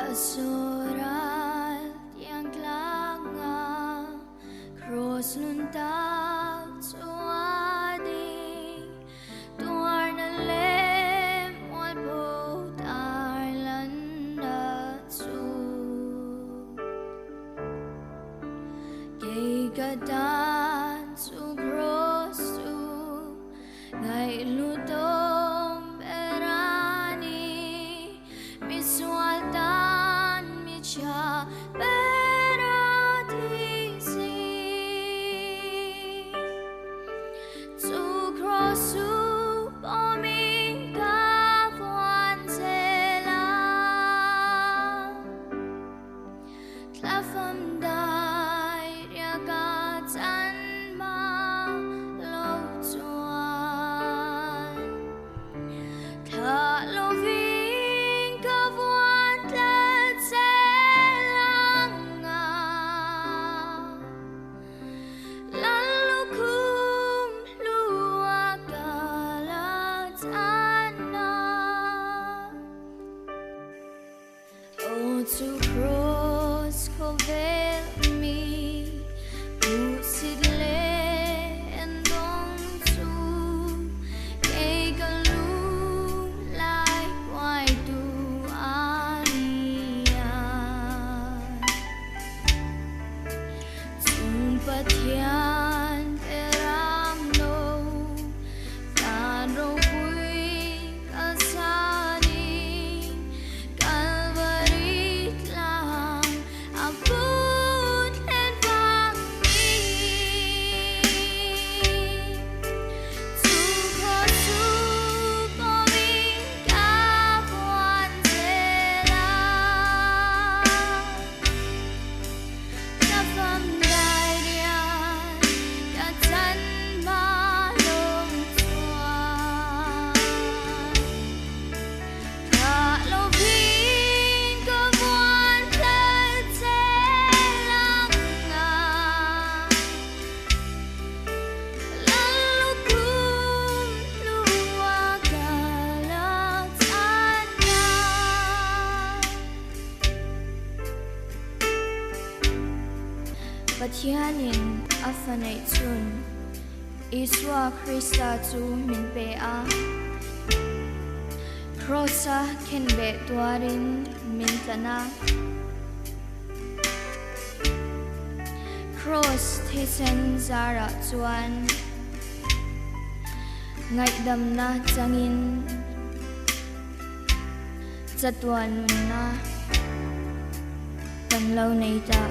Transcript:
Surat yang klanga cross luntak suadi tuar na lem wal putar landa su kay kadan su cross su ngay lutong berani miswaltan cha paradisi to cross su bombing kawan sela tlafam dai ria katan ma lo tuan tha loving kawan tlat to cross covel me usidle endong su kay galung like why do anian sumpatyan peram no tano kui kasani Patyanin afanay tun Iswa Krista tu min pea Krosa kenbe tuarin min tlana Cross thesen zara tuan Ngay dam na tangin Zatwan nun na Tanglaw na ita